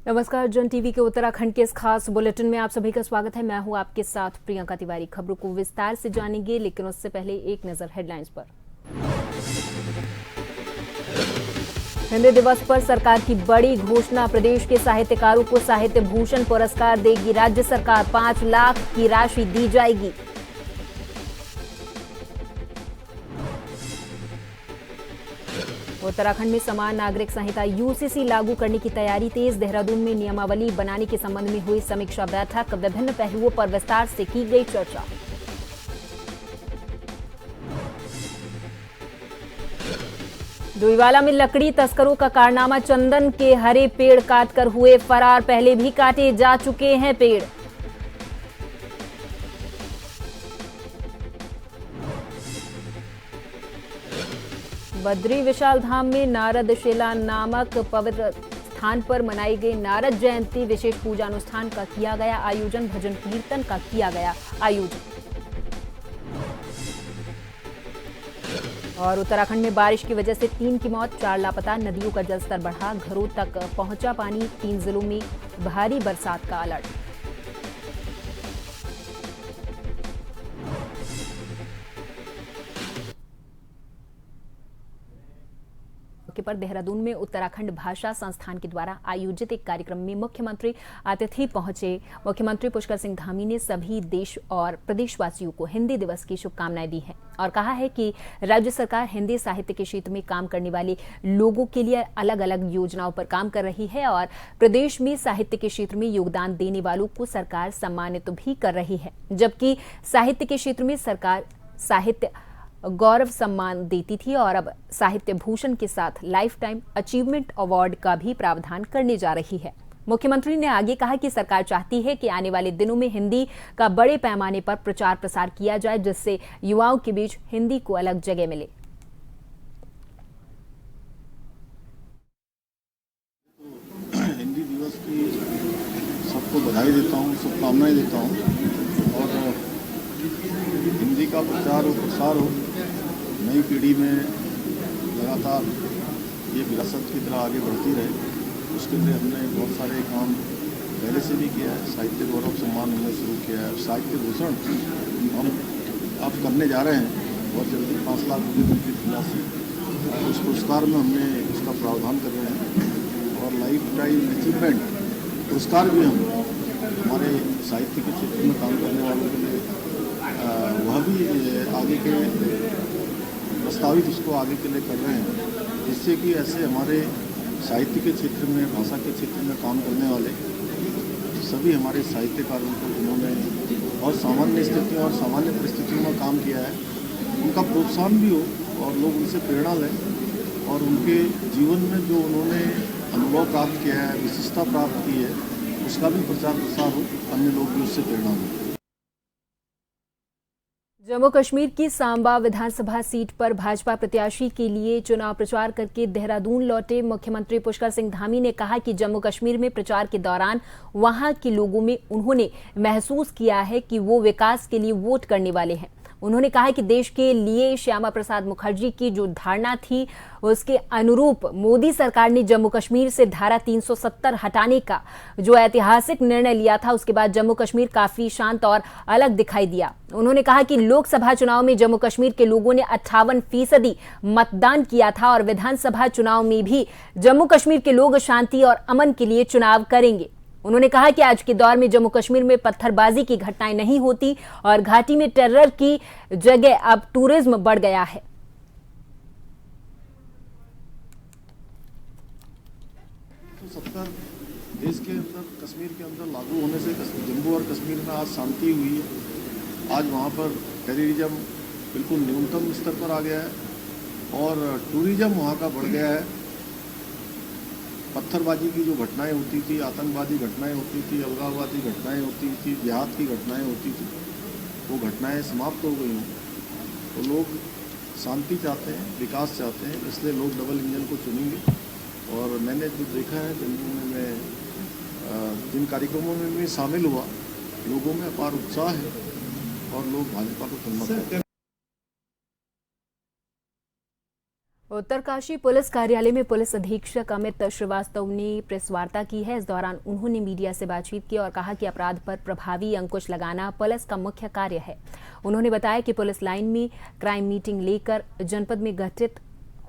नमस्कार, जन टीवी के उत्तराखंड के इस खास बुलेटिन में आप सभी का स्वागत है। मैं हूं आपके साथ प्रियंका तिवारी। खबरों को विस्तार से जानेंगे, लेकिन उससे पहले एक नजर हेडलाइंस पर। हिंदी दिवस पर सरकार की बड़ी घोषणा, प्रदेश के साहित्यकारों को साहित्य भूषण पुरस्कार देगी राज्य सरकार। 5 लाख की राशि दी जाएगी। उत्तराखंड में समान नागरिक संहिता यूसीसी लागू करने की तैयारी तेज। देहरादून में नियमावली बनाने के संबंध में हुई समीक्षा बैठक, विभिन्न पहलुओं पर विस्तार से की गई चर्चा। डोईवाला में लकड़ी तस्करों का कारनामा, चंदन के हरे पेड़ काटकर हुए फरार, पहले भी काटे जा चुके हैं पेड़। बद्री विशाल धाम में नारद शिला नामक पवित्र स्थान पर मनाई गई नारद जयंती। विशेष पूजा अनुष्ठान का किया गया आयोजन, भजन कीर्तन का किया गया आयोजन। और उत्तराखंड में बारिश की वजह से 3 की मौत, 4 लापता, नदियों का जलस्तर बढ़ा, घरों तक पहुंचा पानी, 3 जिलों में भारी बरसात का अलर्ट। पर देहरादून में उत्तराखंड भाषा संस्थान के द्वारा आयोजित एक कार्यक्रम में मुख्यमंत्री अतिथि पहुंचे। मुख्यमंत्री पुष्कर सिंह धामी ने सभी देश और प्रदेशवासियों को हिंदी दिवस की शुभकामनाएं दी हैं और कहा है कि राज्य सरकार हिंदी साहित्य के क्षेत्र में काम करने वाले लोगों के लिए अलग अलग योजनाओं पर काम कर रही है और प्रदेश में साहित्य के क्षेत्र में योगदान देने वालों को सरकार सम्मानित भी कर रही है, जबकि साहित्य के क्षेत्र में सरकार साहित्य गौरव सम्मान देती थी और अब साहित्य भूषण के साथ लाइफ टाइम अचीवमेंट अवार्ड का भी प्रावधान करने जा रही है। मुख्यमंत्री ने आगे कहा कि सरकार चाहती है कि आने वाले दिनों में हिंदी का बड़े पैमाने पर प्रचार प्रसार किया जाए, जिससे युवाओं के बीच हिंदी को अलग जगह मिले। हिंदी दिवस की सबको बधाई देता हूँ, शुभकामनाएं देता हूँ और हिंदी का प्रचार और प्रसार हो, नई पीढ़ी में लगातार ये विरासत की तरह आगे बढ़ती रहे, उसके लिए हमने बहुत सारे काम पहले से भी किया है। साहित्य गौरव सम्मान हमने शुरू किया है, साहित्य भूषण हम अब करने जा रहे हैं बहुत जल्दी। 5 लाख रुपये की राशि उस पुरस्कार में हमने उसका प्रावधान कर रहे हैं और लाइफ टाइम अचीवमेंट पुरस्कार भी हम हमारे साहित्य के क्षेत्र में काम करने वालों के लिए वह भी आगे के प्रस्तावित उसको आगे के लिए कर रहे हैं, जिससे कि ऐसे हमारे साहित्य के क्षेत्र में, भाषा के क्षेत्र में काम करने वाले सभी हमारे साहित्यकारों को जिन्होंने बहुत सामान्य स्थितियों और सामान्य परिस्थितियों में काम किया है, उनका प्रोत्साहन भी हो और लोग उनसे प्रेरणा लें और उनके जीवन में जो उन्होंने अनुभव प्राप्त किया है, विशिष्टता प्राप्त की है, उसका भी प्रचार प्रसार हो, अन्य लोग भी उससे प्रेरणा हो। जम्मू कश्मीर की सांबा विधानसभा सीट पर भाजपा प्रत्याशी के लिए चुनाव प्रचार करके देहरादून लौटे मुख्यमंत्री पुष्कर सिंह धामी ने कहा कि जम्मू कश्मीर में प्रचार के दौरान वहां के लोगों में उन्होंने महसूस किया है कि वो विकास के लिए वोट करने वाले हैं। उन्होंने कहा कि देश के लिए श्यामा प्रसाद मुखर्जी की जो धारणा थी, उसके अनुरूप मोदी सरकार ने जम्मू कश्मीर से धारा 370 हटाने का जो ऐतिहासिक निर्णय लिया था, उसके बाद जम्मू कश्मीर काफी शांत और अलग दिखाई दिया। उन्होंने कहा कि लोकसभा चुनाव में जम्मू कश्मीर के लोगों ने 58% मतदान किया था और विधानसभा चुनाव में भी जम्मू कश्मीर के लोग शांति और अमन के लिए चुनाव करेंगे। उन्होंने कहा कि आज के दौर में जम्मू कश्मीर में पत्थरबाजी की घटनाएं नहीं होती और घाटी में टेरर की जगह अब टूरिज्म बढ़ गया है। देश के अंदर, कश्मीर के अंदर लागू होने से जम्मू और कश्मीर में आज शांति हुई है। आज वहाँ पर टेररिज्म बिल्कुल न्यूनतम स्तर पर आ गया है और टूरिज्म वहाँ का बढ़ गया है। पत्थरबाजी की जो घटनाएं होती थी, आतंकवादी घटनाएं होती थी, अलगाववादी घटनाएं होती थी, जिहाद की घटनाएं होती थी, वो घटनाएं समाप्त हो गई हैं। तो लोग शांति चाहते हैं, विकास चाहते हैं, इसलिए लोग डबल इंजन को चुनेंगे। और मैंने जो देखा है जम्मू में, मैं जिन कार्यक्रमों में मैं शामिल हुआ, लोगों में अपार उत्साह है और लोग भाजपा को चुनना चाहते हैं। उत्तरकाशी पुलिस कार्यालय में पुलिस अधीक्षक अमित श्रीवास्तव ने प्रेस वार्ता की है। इस दौरान उन्होंने मीडिया से बातचीत की और कहा कि अपराध पर प्रभावी अंकुश लगाना पुलिस का मुख्य कार्य है। उन्होंने बताया कि पुलिस लाइन में क्राइम मीटिंग लेकर जनपद में घटित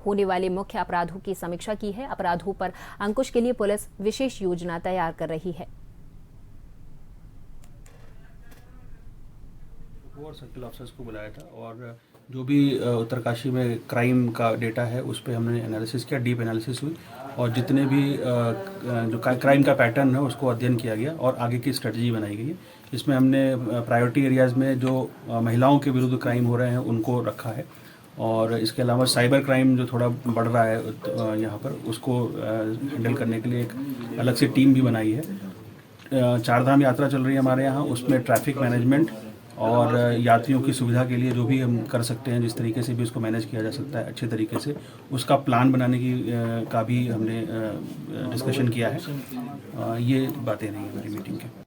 होने वाले मुख्य अपराधों की समीक्षा की है। अपराधों पर अंकुश के लिए पुलिस विशेष योजना तैयार कर रही है। और सर्किल ऑफिसर्स को बुलाया था और जो भी उत्तरकाशी में क्राइम का डेटा है उस पर हमने एनालिसिस किया, डीप एनालिसिस हुई और जितने भी जो क्राइम का पैटर्न है उसको अध्ययन किया गया और आगे की स्ट्रेटजी बनाई गई है। इसमें हमने प्रायोरिटी एरियाज़ में जो महिलाओं के विरुद्ध क्राइम हो रहे हैं उनको रखा है और इसके अलावा साइबर क्राइम जो थोड़ा बढ़ रहा है यहाँ पर, उसको हैंडल करने के लिए एक अलग से टीम भी बनाई है। चारधाम यात्रा चल रही है हमारे यहाँ, उसमें ट्रैफिक मैनेजमेंट और यात्रियों की सुविधा के लिए जो भी हम कर सकते हैं, जिस तरीके से भी उसको मैनेज किया जा सकता है अच्छे तरीके से, उसका प्लान बनाने की का भी हमने डिस्कशन किया है। ये बातें रही हमारी मीटिंग के।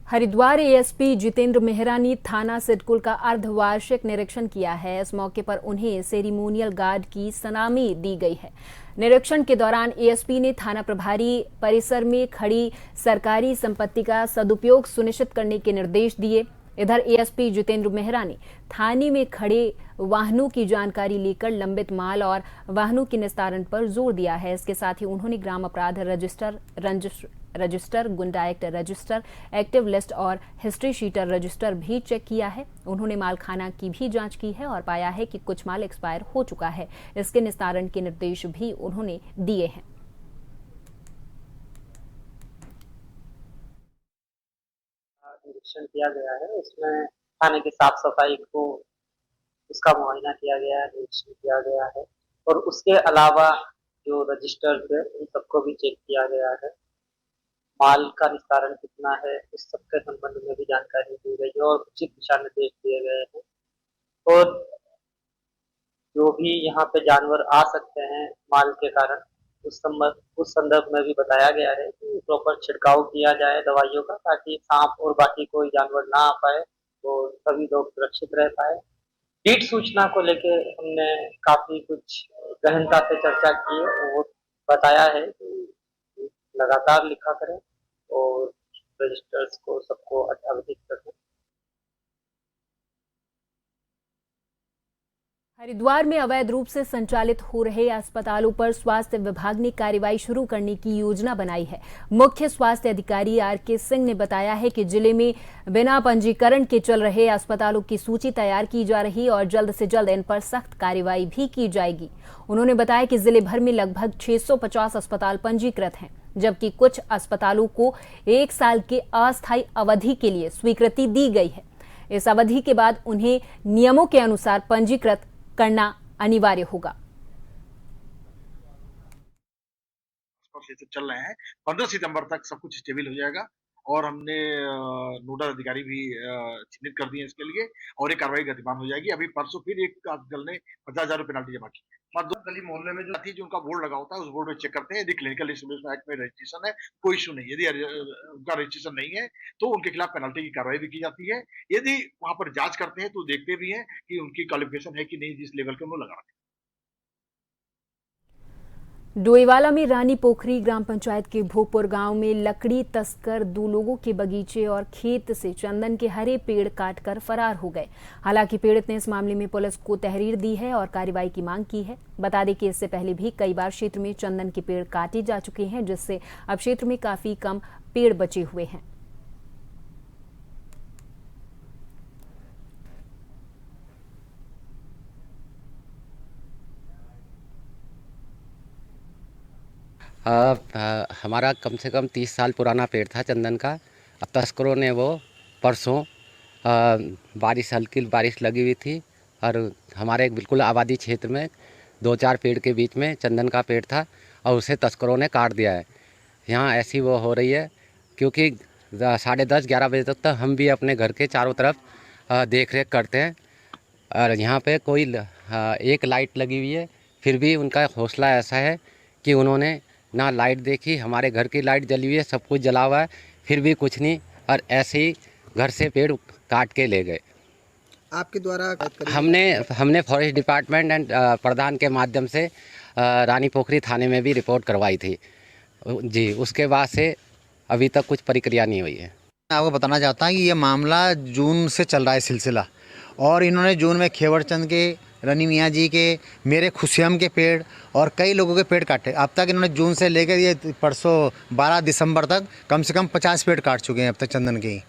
हरिद्वार एएसपी जितेंद्र मेहरा ने थाना सिडकुल का अर्धवार्षिक निरीक्षण किया है। इस मौके पर उन्हें सेरिमोनियल गार्ड की सलामी दी गई है। निरीक्षण के दौरान एएसपी ने थाना प्रभारी परिसर में खड़ी सरकारी संपत्ति का सदुपयोग सुनिश्चित करने के निर्देश दिए। इधर एएसपी जितेंद्र मेहरा ने थाने में खड़े वाहनों की जानकारी लेकर लंबित माल और वाहनों के निस्तारण पर जोर दिया है। इसके साथ ही उन्होंने ग्राम अपराध रजिस्टर, गुंडा एक्ट रजिस्टर, एक्टिव लिस्ट और हिस्ट्री शीटर रजिस्टर भी चेक किया है। उन्होंने मालखाना की भी जांच की है और पाया है कि कुछ माल एक्सपायर हो चुका है। इसके निस्तारण के निर्देश भी उन्होंने दिए हैं। निरीक्षण किया गया है, उसमें थाने की साफ सफाई को उसका मुआयना किया गया है, निरीक्षण किया गया है और उसके अलावा जो रजिस्टर्स है उन सबको भी चेक किया गया है। माल का निस्तारण कितना है इस सब के संबंध में भी जानकारी दी गई है और उचित दिशा निर्देश दिए गए हैं। और जो भी यहाँ पे जानवर आ सकते हैं माल के कारण, उस संदर्भ में भी बताया गया है कि प्रॉपर छिड़काव किया जाए दवाइयों का, ताकि सांप और बाकी कोई जानवर ना आ पाए तो सभी लोग सुरक्षित रह पाए। लीड सूचना को लेके हमने काफी कुछ गहनता से चर्चा की है। वो बताया है कि लगातार लिखा करें और रजिस्टर्स को सबको अवधित करें। हरिद्वार में अवैध रूप से संचालित हो रहे अस्पतालों पर स्वास्थ्य विभाग ने कार्रवाई शुरू करने की योजना बनाई है। मुख्य स्वास्थ्य अधिकारी आर.के. सिंह ने बताया है कि जिले में बिना पंजीकरण के चल रहे अस्पतालों की सूची तैयार की जा रही और जल्द से जल्द इन पर सख्त कार्रवाई भी की जाएगी। उन्होंने बताया कि जिले भर में लगभग 650 अस्पताल पंजीकृत हैं, जबकि कुछ अस्पतालों को 1 साल के अस्थायी अवधि के लिए स्वीकृति दी गई है। इस अवधि के बाद उन्हें नियमों के अनुसार पंजीकृत करना अनिवार्य होगा। चल रहे हैं, 15 सितंबर तक सब कुछ स्टेबल हो जाएगा और हमने नोडल अधिकारी भी चिन्हित कर दिए हैं इसके लिए और एक कार्रवाई गतिमान हो जाएगी। अभी परसों फिर एक दल ने 50,000 रुपये पेनल्टी जमा की। गली मोहल्ले में जो जो उनका बोर्ड लगा होता है उस बोर्ड में चेक करते हैं, यदि क्लिनिकल एस्टेब्लिशमेंट एक्ट में रजिस्ट्रेशन है कोई इशू नहीं, यदि उनका रजिस्ट्रेशन नहीं है तो उनके खिलाफ पेनल्टी की कार्रवाई भी की जाती है। यदि वहां पर जांच करते हैं तो देखते भी हैं कि उनकी क्वालिफिकेशन है कि नहीं, जिस लेवल के उन्होंने लगा रखे। डोईवाला में रानी पोखरी ग्राम पंचायत के भोगपुर गांव में लकड़ी तस्कर 2 लोगों के बगीचे और खेत से चंदन के हरे पेड़ काटकर फरार हो गए। हालांकि पीड़ित ने इस मामले में पुलिस को तहरीर दी है और कार्रवाई की मांग की है। बता दें कि इससे पहले भी कई बार क्षेत्र में चंदन के पेड़ काटे जा चुके हैं, जिससे अब क्षेत्र में काफी कम पेड़ बचे हुए हैं। हमारा कम से कम 30 साल पुराना पेड़ था चंदन का। अब तस्करों ने वो परसों हल्की बारिश लगी हुई थी और हमारे बिल्कुल आबादी क्षेत्र में 2-4 पेड़ के बीच में चंदन का पेड़ था और उसे तस्करों ने काट दिया है। यहाँ ऐसी वो हो रही है क्योंकि 10:30-11 बजे तक हम भी अपने घर के चारों तरफ देख रेख करते हैं और यहाँ पे कोई एक लाइट लगी हुई है, फिर भी उनका हौसला ऐसा है कि उन्होंने ना लाइट देखी। हमारे घर की लाइट जली हुई है, सब कुछ जला हुआ है, फिर भी कुछ नहीं और ऐसे ही घर से पेड़ काट के ले गए। आपके द्वारा हमने फॉरेस्ट डिपार्टमेंट एंड प्रधान के माध्यम से रानी पोखरी थाने में भी रिपोर्ट करवाई थी जी। उसके बाद से अभी तक कुछ प्रक्रिया नहीं हुई है। आपको बताना चाहता हूँ कि ये मामला जून से चल रहा है सिलसिला, और इन्होंने जून में खेवड़चंद के, रनी मियाँ जी के, मेरे खुशियम के पेड़ और कई लोगों के पेड़ काटे। अब तक इन्होंने जून से लेकर ये परसों 12 दिसंबर तक कम से कम 50 पेड़ काट चुके हैं अब तक चंदन के ही।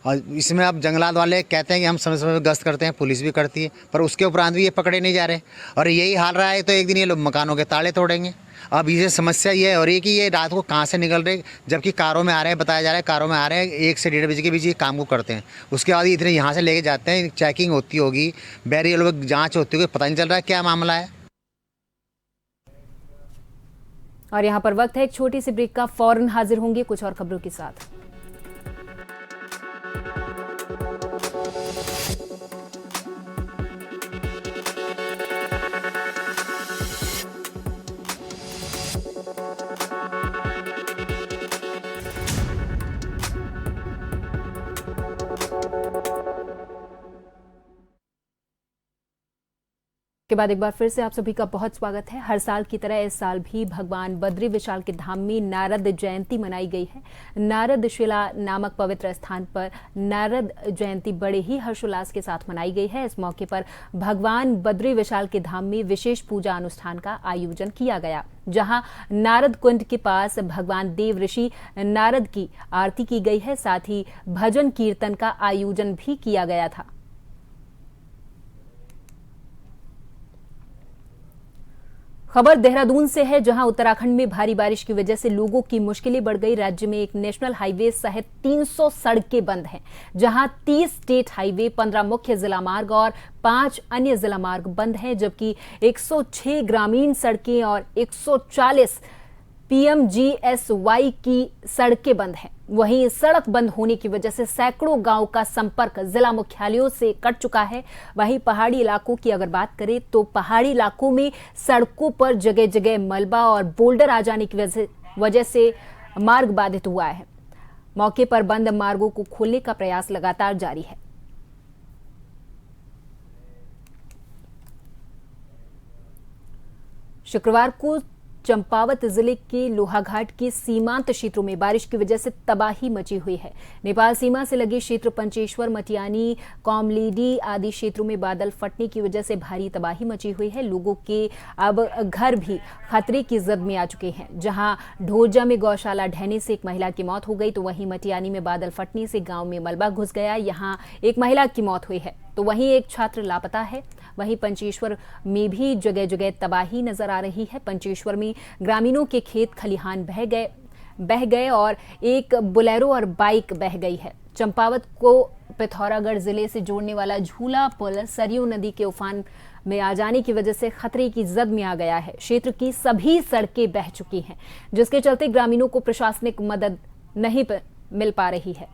और इसमें अब जंगलात वाले कहते हैं कि हम समय समय पर गश्त करते हैं, पुलिस भी करती है, पर उसके उपरांत भी ये पकड़े नहीं जा रहे। और यही हाल रहा है तो एक दिन ये लोग मकानों के ताले तोड़ेंगे। अब ये समस्या ये हो रही है कि ये रात को कहाँ से निकल रहे, जबकि कारों में आ रहे हैं, बताया जा रहा है कारों में आ रहे हैं 1 से 1:30 बजे के बीच ये काम को करते हैं। उसके बाद इतने यहाँ से लेके जाते हैं, चेकिंग होती होगी, बैरियर लोग जाँच होती होगी, पता नहीं चल रहा है क्या मामला है। और यहाँ पर वक्त है एक छोटी सी ब्रेक का, फौरन हाजिर होंगे कुछ और खबरों के साथ। के बाद एक बार फिर से आप सभी का बहुत स्वागत है। हर साल की तरह इस साल भी भगवान बद्री विशाल के धाम में नारद जयंती मनाई गई है। नारद शिला नामक पवित्र स्थान पर नारद जयंती बड़े ही हर्षोल्लास के साथ मनाई गई है। इस मौके पर भगवान बद्री विशाल के धाम में विशेष पूजा अनुष्ठान का आयोजन किया गया, जहां नारद कुंड के पास भगवान देव ऋषि नारद की आरती की गई है। साथ ही भजन कीर्तन का आयोजन भी किया गया था। खबर देहरादून से है, जहां उत्तराखंड में भारी बारिश की वजह से लोगों की मुश्किलें बढ़ गई। राज्य में एक नेशनल हाईवे सहित 300 सड़कें बंद हैं, जहां 30 स्टेट हाईवे, 15 मुख्य जिला मार्ग और 5 अन्य जिला मार्ग बंद हैं, जबकि 106 ग्रामीण सड़कें और 140 PMGSY की सड़कें बंद हैं। वहीं सड़क बंद होने की वजह से सैकड़ों गांव का संपर्क जिला मुख्यालयों से कट चुका है। वहीं पहाड़ी इलाकों की अगर बात करें तो पहाड़ी इलाकों में सड़कों पर जगह जगह मलबा और बोल्डर आ जाने की वजह से मार्ग बाधित हुआ है। मौके पर बंद मार्गों को खोलने का प्रयास लगातार जारी है। शुक्रवार को चंपावत जिले के लोहाघाट के सीमांत क्षेत्रों में बारिश की वजह से तबाही मची हुई है। नेपाल सीमा से लगे क्षेत्र पंचेश्वर, मटियानी, कॉमलेडी आदि क्षेत्रों में बादल फटने की वजह से भारी तबाही मची हुई है। लोगों के अब घर भी खतरे की जद में आ चुके हैं। जहां ढोरजा में गौशाला ढहने से एक महिला की मौत हो गई, तो वहीं मटियानी में बादल फटने से गांव में मलबा घुस गया, यहां एक महिला की मौत हुई है, तो वहीं एक छात्र लापता है। वहीं पंचेश्वर में भी जगह जगह तबाही नजर आ रही है। पंचेश्वर में ग्रामीणों के खेत खलिहान बह गए और एक बोलेरो और बाइक बह गई है। चंपावत को पिथौरागढ़ जिले से जोड़ने वाला झूला पुल सरयू नदी के उफान में आ जाने की वजह से खतरे की जद में आ गया है। क्षेत्र की सभी सड़कें बह चुकी हैं, जिसके चलते ग्रामीणों को प्रशासनिक मदद नहीं मिल पा रही है।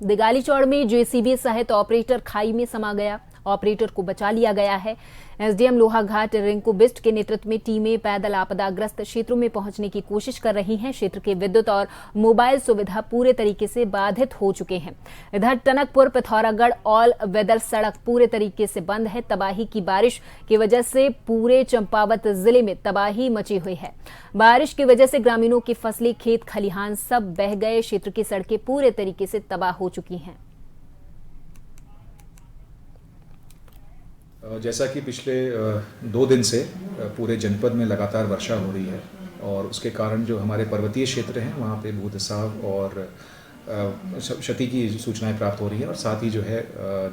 दिगाली चौड़ में जेसीबी सहित ऑपरेटर खाई में समा गया, ऑपरेटर को बचा लिया गया है। एसडीएम लोहाघाट रिंकू बिस्ट के नेतृत्व में टीमें पैदल आपदाग्रस्त क्षेत्रों में पहुंचने की कोशिश कर रही हैं। क्षेत्र के विद्युत और मोबाइल सुविधा पूरे तरीके से बाधित हो चुके हैं। इधर टनकपुर पिथौरागढ़ ऑल वेदर सड़क पूरे तरीके से बंद है। तबाही की बारिश की वजह से पूरे चंपावत जिले में तबाही मची हुई है। बारिश की वजह से ग्रामीणों की फसलें, खेत खलिहान सब बह गए। क्षेत्र की सड़कें पूरे तरीके से तबाह हो चुकी हैं। जैसा कि पिछले 2 दिन से पूरे जनपद में लगातार वर्षा हो रही है और उसके कारण जो हमारे पर्वतीय क्षेत्र हैं वहाँ पे भूधसाव और क्षति की सूचनाएं प्राप्त हो रही है। और साथ ही जो है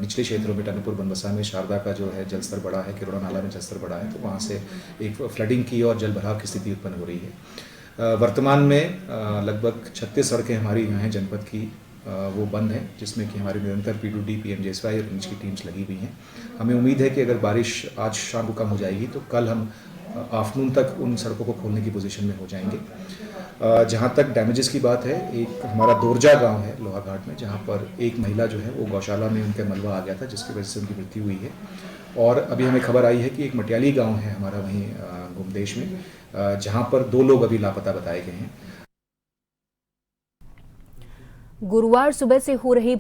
निचले क्षेत्रों में टनकपुर बनबसा में शारदा का जो है जलस्तर बढ़ा है, किरोड़ा नाला में जलस्तर बढ़ा है, तो वहाँ से एक फ्लडिंग की और जल भराव की स्थिति उत्पन्न हो रही है। वर्तमान में लगभग 36 सड़कें हमारी जो हैं जनपद की वो बंद हैं, जिसमें कि हमारी निरंतर PWD, PMGSY और रेंज की टीम्स लगी हुई हैं। हमें उम्मीद है कि अगर बारिश आज शाम को कम हो जाएगी तो कल हम आफ्टरनून तक उन सड़कों को खोलने की पोजीशन में हो जाएंगे। जहाँ तक डैमेजेस की बात है, एक हमारा दोरजा गांव है लोहाघाट में, जहाँ पर एक महिला जो है वो गौशाला में उनके मलबा आ गया था, जिसकी वजह से उनकी मृत्यु हुई है। और अभी हमें खबर आई है कि एक मटियाली गाँव है हमारा वहीं गुमदेश में, जहाँ पर 2 लोग अभी लापता बताए गए हैं। गुरुवार सुबह से हो रही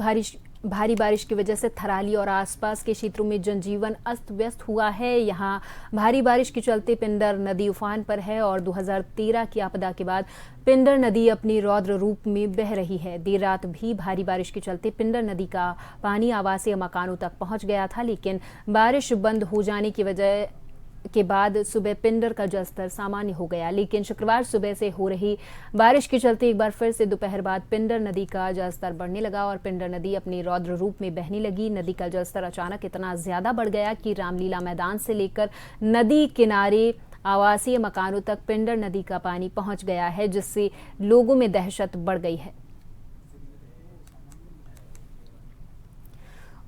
भारी बारिश की वजह से थराली और आसपास के क्षेत्रों में जनजीवन अस्त व्यस्त हुआ है। यहाँ भारी बारिश के चलते पिंडर नदी उफान पर है और 2013 की आपदा के बाद पिंडर नदी अपने रौद्र रूप में बह रही है। देर रात भी भारी बारिश के चलते पिंडर नदी का पानी आवासीय मकानों तक पहुंच गया था, लेकिन बारिश बंद हो जाने की वजह के बाद सुबह पिंडर का जलस्तर सामान्य हो गया। लेकिन शुक्रवार सुबह से हो रही बारिश के चलते एक बार फिर से दोपहर बाद पिंडर नदी का जलस्तर बढ़ने लगा और पिंडर नदी अपनी रौद्र रूप में बहने लगी। नदी का जलस्तर अचानक इतना ज्यादा बढ़ गया कि रामलीला मैदान से लेकर नदी किनारे आवासीय मकानों तक पिंडर नदी का पानी पहुंच गया है, जिससे लोगों में दहशत बढ़ गई है।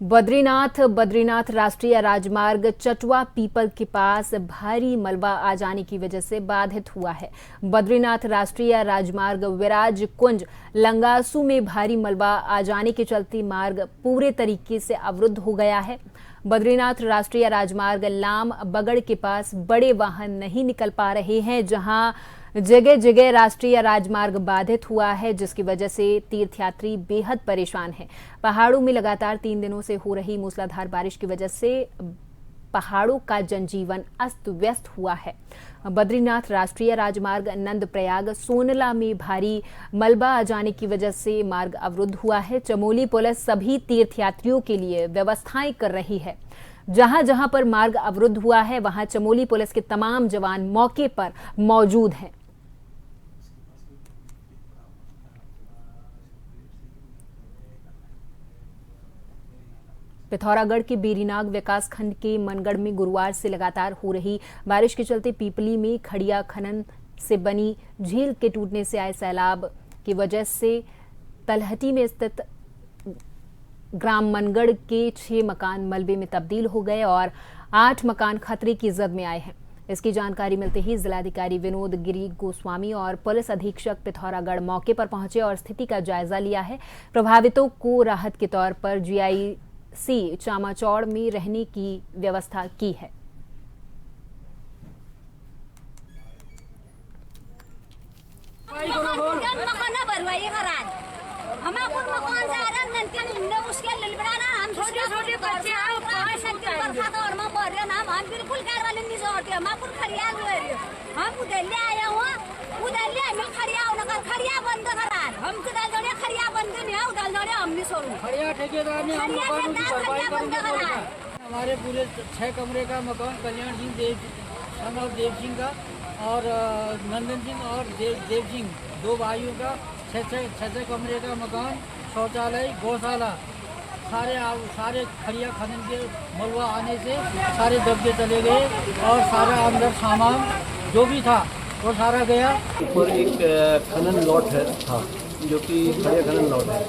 बद्रीनाथ राष्ट्रीय राजमार्ग चटवा पीपल के पास भारी मलबा आ जाने की वजह से बाधित हुआ है। बद्रीनाथ राष्ट्रीय राजमार्ग विराज कुंज लंगासू में भारी मलबा आ जाने के चलते मार्ग पूरे तरीके से अवरुद्ध हो गया है। बद्रीनाथ राष्ट्रीय राजमार्ग लाम बगड़ के पास बड़े वाहन नहीं निकल पा रहे हैं, जहां जगह जगह राष्ट्रीय राजमार्ग बाधित हुआ है, जिसकी वजह से तीर्थयात्री बेहद परेशान हैं। पहाड़ों में लगातार 3 दिनों से हो रही मूसलाधार बारिश की वजह से पहाड़ों का जनजीवन अस्त व्यस्त हुआ है। बद्रीनाथ राष्ट्रीय राजमार्ग नंदप्रयाग सोनला में भारी मलबा आ जाने की वजह से मार्ग अवरुद्ध हुआ है। चमोली पुलिस सभी तीर्थयात्रियों के लिए व्यवस्थाएं कर रही है। जहां जहां पर मार्ग अवरुद्ध हुआ है, वहां चमोली पुलिस के तमाम जवान मौके पर मौजूद हैं। पिथौरागढ़ के बेरीनाग विकास खंड के मनगढ़ में गुरुवार से लगातार हो रही बारिश के चलते पीपली में खड़िया खनन से बनी झील के टूटने से आए सैलाब की वजह से तलहटी में स्थित ग्राम मनगढ़ के 6 मकान मलबे में तब्दील हो गए और 8 मकान खतरे की जद में आए हैं। इसकी जानकारी मिलते ही जिलाधिकारी विनोद गिरी गोस्वामी और पुलिस अधीक्षक पिथौरागढ़ मौके पर पहुंचे और स्थिति का जायजा लिया है। प्रभावितों को राहत के तौर पर GIC चामाचौड़ में रहने की व्यवस्था की है। छोटे बच्चे हम बिल्कुल हम उधर आया हुआ उधर हमें खड़िया बंद करा हम खड़िया बंद नहीं है उधर हमने खड़िया ठेकेदार ने हमारे पूरे 6 कमरे का मकान कल्याण सिंह देव सिंह का और नंदन सिंह और देव सिंह 2 भाइयों का 6 कमरे का मकान, शौचालय, गौशाला सारे खड़िया खनन के मलबा आने से सारे दबके चले गए और सारा अंदर सामान जो भी था वो सारा गया। ऊपर एक खनन लॉट था जो कि खड़िया खनन लॉट है,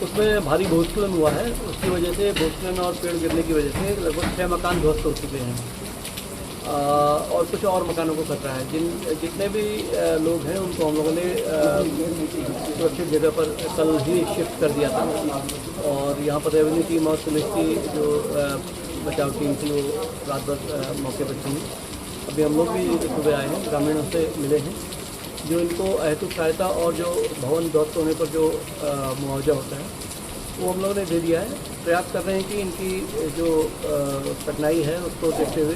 उसमें भारी भूस्खलन हुआ है। उसकी वजह से भूस्खलन और पेड़ गिरने की वजह से लगभग 6 मकान ध्वस्त हो चुके हैं और कुछ और मकानों को खतरा है। जितने भी लोग हैं उनको हम लोगों ने सुरक्षित जगह पर कल ही शिफ्ट कर दिया था और यहाँ पर रेवेन्यू टीम और पुलिस की जो बचाव टीम थी वो रात भर मौके पर थी। अभी हम लोग भी सुबह आए हैं, ग्रामीणों से मिले हैं जो इनको अहेतुक सहायता और जो भवन ध्वस्त होने पर जो मुआवजा होता है वो हम लोगों ने दे दिया है। प्रयास कर रहे हैं कि इनकी जो कठिनाई है उसको देखते हुए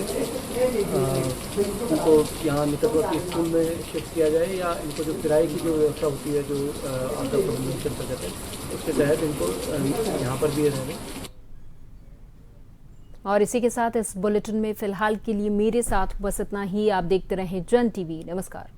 उनको यहाँ निकटवर्ती स्कूल में शिफ्ट किया जाए या इनको जो किराए की जो व्यवस्था होती है जो आपदा प्रबंधन के अंतर्गत है उसके तहत इनको यहाँ पर भी रहेंगे। और इसी के साथ इस बुलेटिन में फिलहाल के लिए मेरे साथ बस इतना ही। आप देखते रहें जन TV। नमस्कार।